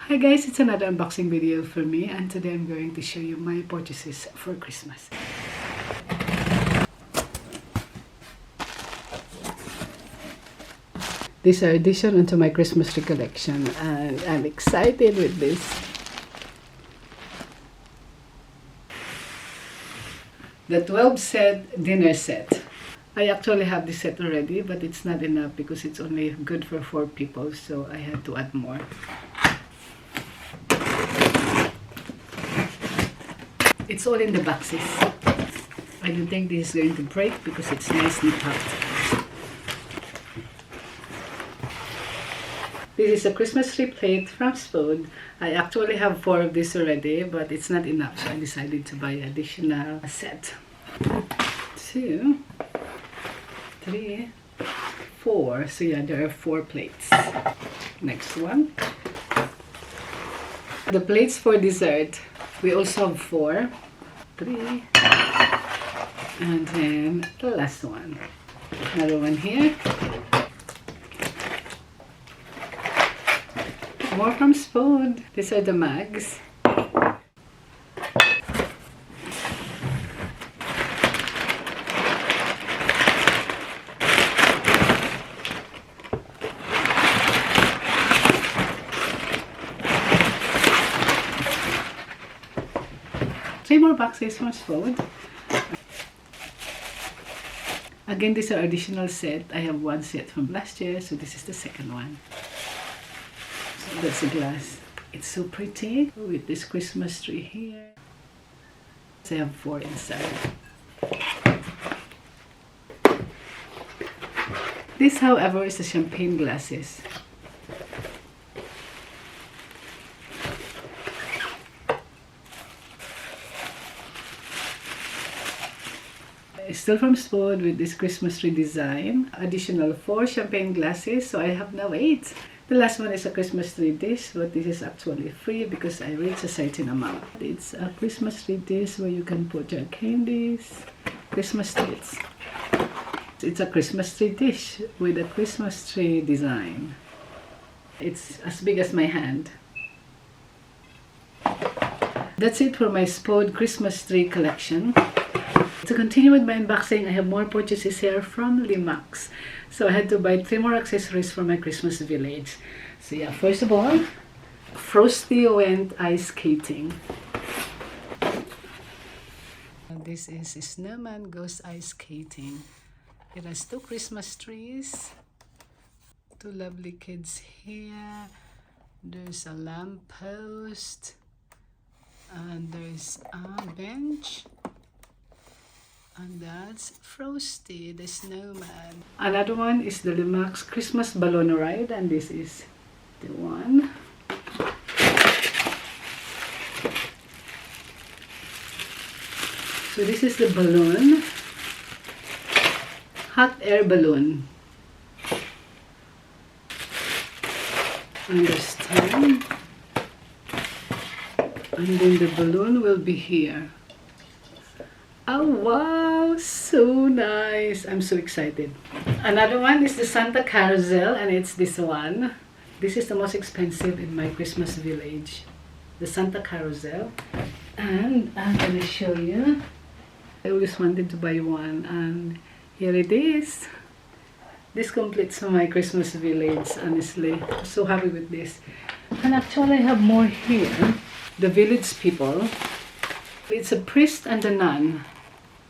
Hi guys, it's another unboxing video for me, and today I'm going to show you my purchases for Christmas. These are addition onto my Christmas tree collection, and I'm excited with this. The 12 set dinner set. I actually have this set already, but it's not enough because it's only good for 4 people, so I had to add more. It's all in the boxes. I don't think this is going to break because it's nicely packed. This is a Christmas tree plate from Spode. I actually have 4 of these already, but it's not enough, so I decided to buy an additional set. 2, 3, 4. So yeah, there are 4 plates. Next one. The plates for dessert. We also have 4, 3, and then the last one. Another one here. More from Spode. These are the Maxx. Three more boxes from Spode. Again, these are additional set. I have 1 set from last year, so this is the second one. So that's a glass. It's so pretty with this Christmas tree here. So I have 4 inside. This, however, is the champagne glasses. Still from Spode with this Christmas tree design. Additional 4 champagne glasses, so I have now 8. The last one is a Christmas tree dish, but this is actually free because I reached a certain amount. It's a Christmas tree dish where you can put your candies, Christmas trees. It's a Christmas tree dish with a Christmas tree design. It's as big as my hand. That's it for my Spode Christmas tree collection. To continue with my unboxing, I have more purchases here from Lemax. So I had to buy 3 more accessories for my Christmas village. So yeah, first of all, Frosty went ice skating. And this is Snowman Goes Ice Skating. It has 2 Christmas trees, 2 lovely kids here. There's a lamp post, and there's a bench. And that's Frosty, the snowman. Another one is the Lemax Christmas balloon ride, and this is the one. So this is the balloon, hot air balloon. Understand? And then the balloon will be here. Oh wow, so nice. I'm so excited. Another one is the Santa Carousel, and it's this one. This is the most expensive in my Christmas village, the Santa Carousel. And I'm gonna show you. I always wanted to buy one, and here it is. This completes my Christmas village, honestly. I'm so happy with this. And actually I have more here. The village people. It's a priest and a nun.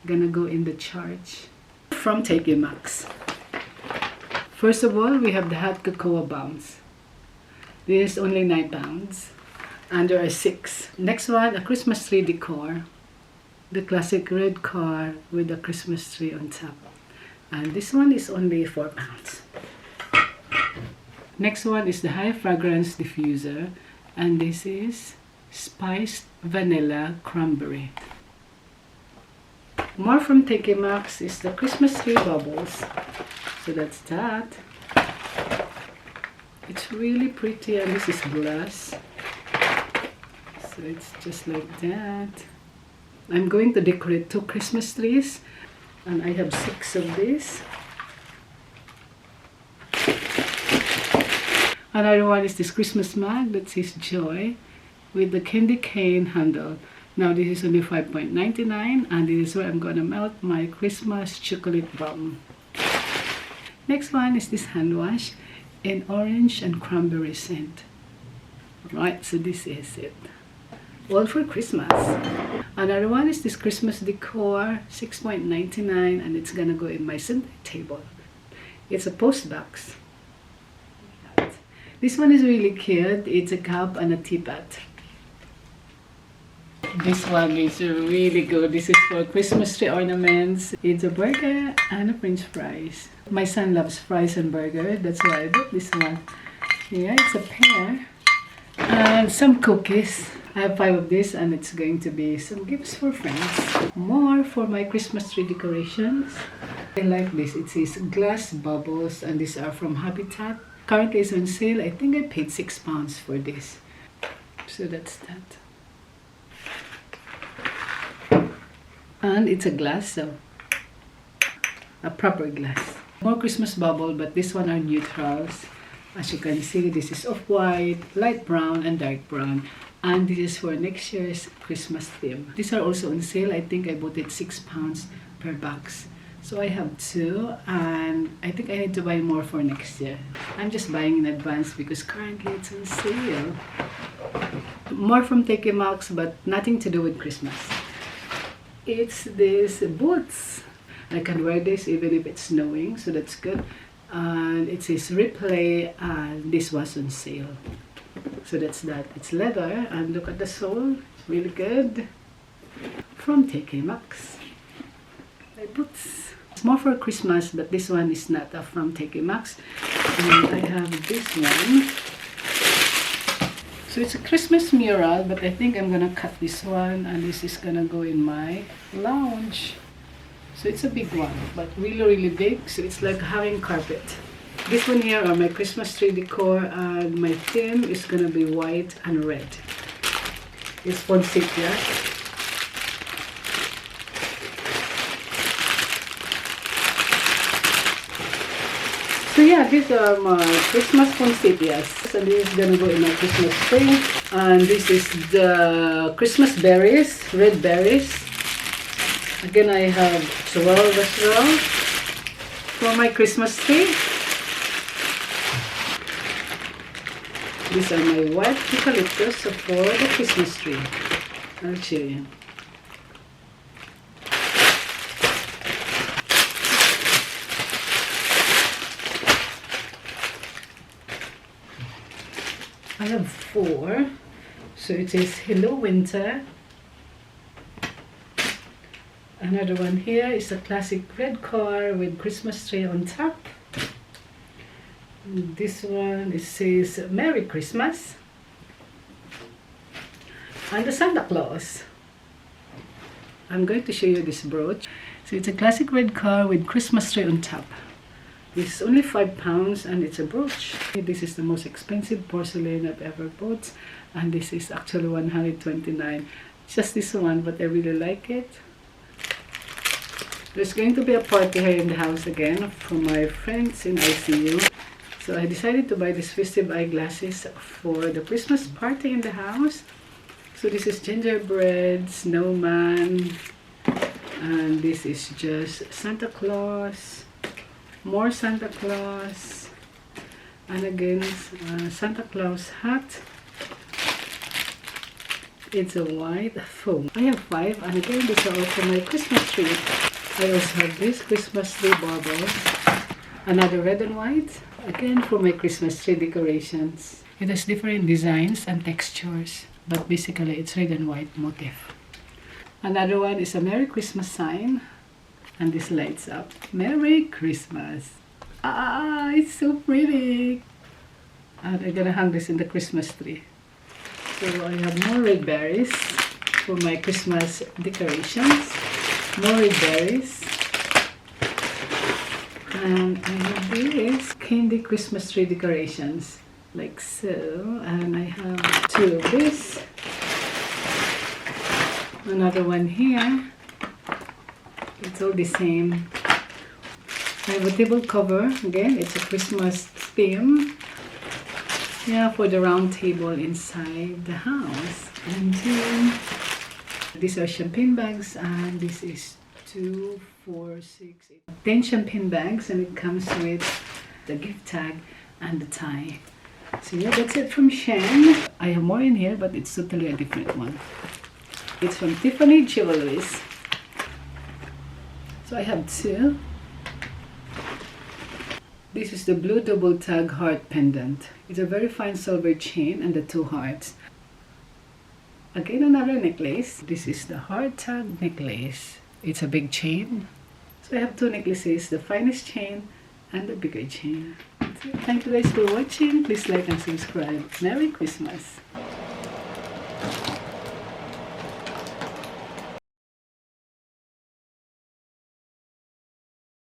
Gonna go in the church. From Maxx. First of all, we have the hot cocoa bombs. This is only £9, and there are 6. Next one, a Christmas tree decor. The classic red car with a Christmas tree on top. And this one is only £4. Next one is the high fragrance diffuser, and this is spiced vanilla cranberry. More from Maxx is the Christmas tree bubbles. So that's that. It's really pretty, and this is glass. So it's just like that. I'm going to decorate 2 Christmas trees, and I have 6 of these. Another one is this Christmas mug that says Joy with the candy cane handle. Now this is only $5.99, and this is where I'm gonna melt my Christmas chocolate bomb. Next one is this hand wash in orange and cranberry scent. Right, so this is it. All for Christmas. Another one is this Christmas decor, $6.99, and it's gonna go in my center table. It's a post box. This one is really cute. It's a cup and a teapot. This one is really good. This is for Christmas tree ornaments. It's a burger and a french fries. My son loves fries and burger. That's why I bought this one. Yeah, it's a pair. And some cookies. I have 5 of this, and it's going to be some gifts for friends. More for my Christmas tree decorations. I like this. It says glass bubbles, and these are from Habitat. Currently it's on sale. I think I paid £6 for this. So that's that. And it's a glass, so a proper glass. More Christmas bubble, but this one are neutrals. As you can see, this is off-white, light brown, and dark brown. And this is for next year's Christmas theme. These are also on sale. I think I bought it £6 per box. So I have 2, and I think I need to buy more for next year. I'm just buying in advance because currently it's on sale. More from Maxx, but nothing to do with Christmas. It's these boots. I can wear this even if it's snowing, so that's good. And it says replay, and this was on sale. So that's that. It's leather, and look at the sole. It's really good. From Maxx. My boots. It's more for Christmas, but this one is not from Maxx. And I have this one. So it's a Christmas mural, but I think I'm gonna cut this one, and this is gonna go in my lounge. So it's a big one, but really big, so it's like having carpet. This one here are my Christmas tree decor, and my theme is gonna be white and red. It's poinsettia. So yeah, these are my Christmas poinsettias. And this is gonna go in my Christmas tree. And this is the Christmas berries, red berries. Again, I have 12 as well for my Christmas tree. These are my white eucalyptus for the Christmas tree. I'll show you. I have 4. So it is Hello Winter. Another one here is a classic red car with Christmas tree on top. This one, it says Merry Christmas. And the Santa Claus. I'm going to show you this brooch. So it's a classic red car with Christmas tree on top. This is only £5, and it's a brooch. This is the most expensive porcelain I've ever bought, and this is actually $129. Just this one, but I really like it. There's going to be a party here in the house again for my friends in ICU. So I decided to buy these festive eyeglasses for the Christmas party in the house. So this is gingerbread, snowman, and this is just Santa Claus. More Santa Claus, and again Santa Claus hat. It's a white foam. I have 5, and again these are all for my Christmas tree. I also have this Christmas tree baubles, another red and white, again for my Christmas tree decorations. It has different designs and textures, but basically it's red and white motif. Another one is a Merry Christmas sign. And this lights up. Merry Christmas. Ah, it's so pretty. And I'm gonna hang this in the Christmas tree. So I have more red berries for my Christmas decorations. More red berries. And I have these candy Christmas tree decorations. Like so. And I have 2 of this. Another one here. It's all the same. I have a table cover. Again, it's a Christmas theme. Yeah, for the round table inside the house. And then these are champagne bags, and this is 2, 4, 6, 8, 10 champagne bags, and it comes with the gift tag and the tie. So yeah, that's it from Shen. I have more in here, but it's totally a different one. It's from Tiffany Jewelries. So I have 2. This is the blue double tag heart pendant. It's a very fine silver chain and the 2 hearts. Again, another necklace. This is the heart tag necklace. It's a big chain. So I have 2 necklaces, the finest chain and the bigger chain. So thank you guys for watching. Please like and subscribe. Merry Christmas.